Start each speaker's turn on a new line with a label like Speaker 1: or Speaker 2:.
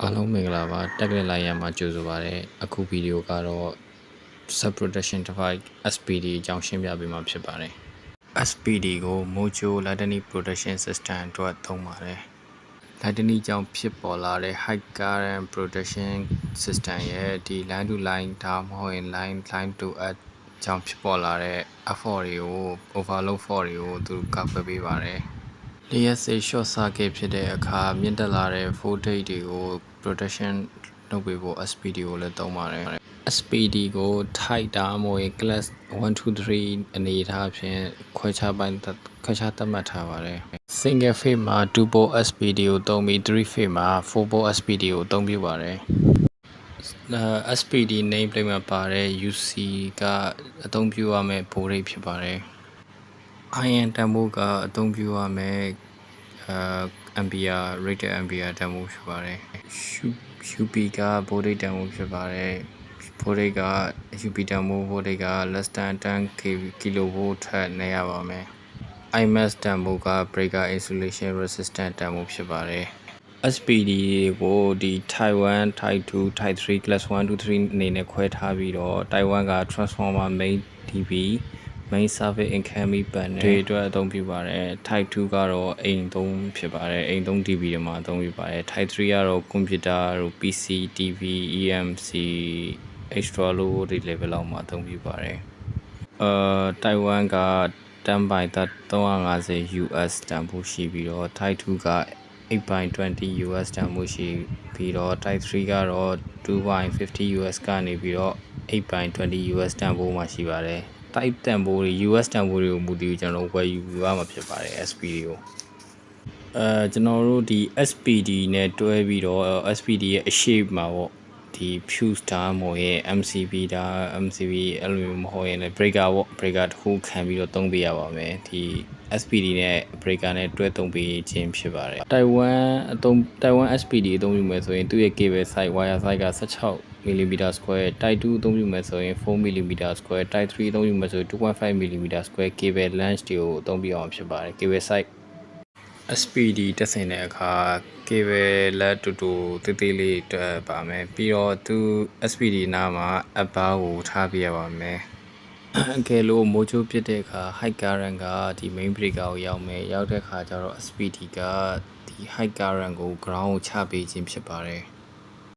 Speaker 1: အားလုံးမင်္ဂလာပါတက်ကြလိုက်ရမှာကြိုဆိုပါရစေအခုဗီဒီယိုကတော့ sub protection device SPD အကြောင်းရှင်းပြပေးမှာဖြစ်ပါတယ် SPD ကို Mojo Lightning Protection System အတွက်သုံးပါတယ် Lightning ကြောင့်ဖြစ်ပေါ်လာတဲ့ high current protection system ရဲ့ဒီ line to line ဒါမှမဟုတ် line to earth ကြောင့်ဖြစ်ပေါ်လာတဲ့ fault တွေကို overload fault တွေကိုသူကာကွယ်ပေးပါတယ်လျှက်စစ် short circuit ဖြစ်တဲ့အခါမြင့်တက်လာတဲ့ voltage တွေကို protection လုပ်ပေးဖို့ SPD ကိုလည်းသုံးပါတယ် SPD ကို type ဒါမှမဟုတ် class 1 2 3အနေအထားဖြင့်ခွဲခြားသတ်မှတ်ထားပါတယ် single phase မှာ2 port SPD ကိုသုံးပြီး3 phase မှာ4 port SPD ကိုအသုံးပြုပါတယ်SPD nameplate မှာပါတဲ့ UC ကအသုံးပြုရမယ့် voltage ဖြစ်ပါတယ် iron တန်ဖိုးကအသုံးပြုရမယ့်ampere rated ampere တန်ဖိုးဖြစ်ပါတယ် UP က voltage တန်ဖိုးဖြစ်ပါတယ် voltage က UP တန်ဖိုး voltage က less than 10 kV ထက်နည်းရပါမယ် IMAX တန်ဖိုးက breaker insulation resistance တန်ဖိုးဖြစ်ပါတယ် SPD ကိုဒီ Type 1, Type 2, Type 3, Class 1, 2, 3အနေနဲ့ခွဲထားပြီးတော့ Type 1က Transformer Main DB Main Service Incoming Panel တွေအတွက်အသုံးပြုပါတယ် Type 2ကတော့အိမ်သုံးဖြစ်ပါတယ်အိမ်သုံး DB တွေမှာအသုံးပြုပါတယ် Type 3ကတော့ Computer တို့ PC TV EMC extra low voltage level လောက်မှာအသုံးပြုပါတယ်Type 1က10 by 350 US တန်ဖိုးရှိပြီးတော့ Type 2က8 by 20 US တန်ဖိုးရှိပြီးတော့ Type 3ကတော့2 by 50 US ကနေပြီးတော့8 by 20 US တန်ဖိုးမှာရှိပါတယ် Type တန်ဖိုးတွေ US တန်ဖိုးတွေကိုမူတည်ပြီးကျွန်တော်ဝယ်ယူရမှာဖြစ်ပါတယ် SPD ကိုကျွန်တော်တို့ဒီ SPD နဲ့တွဲပြီးတော့ SPD ရဲ့အရှိမှာပေါ့ဒီ fuse ဒါမှမဟုတ်ရဲ့ MCB ဒါ MCB အဲ့လိုမျိုးမဟုတ်ရင်လည်း breaker ပေါ့ breaker တစ်ခုခံပြီးတော့သုံးပေးရပါမယ်ဒီ SPD နဲ့ breaker နဲ့တွဲသုံးပေးခြင်းဖြစ်ပါတယ် Type 1 SPD အသုံးပြုမယ်ဆိုရင်သူ့ရဲ့ cable size wire size က 16mm square Type 2အသုံးပြုမယ်ဆိုရင် 4mm square Type 3အသုံးပြုမယ်ဆိုရင် 2.5mm square cable length တွေကိုအသုံးပြုအောင်ဖြစ်ပါတယ် cable size SPD တက်ဆင်တဲ့အခါ cable လက်တူတူသေးသေးလေးတွဲပါမယ်ပြီးတော့သူ SPD နားမှာအပ်ဘားကိုထားပြရပါမယ်အကယ်လို့မိုးချိုးပြစ်တဲ့အခါ high current ကဒီ main breaker ကိုရောက်တဲ့အခါကျတော့ SPD ကဒီ high current ကို ground ကိုချပေးခြင်းဖြစ်ပါတယ်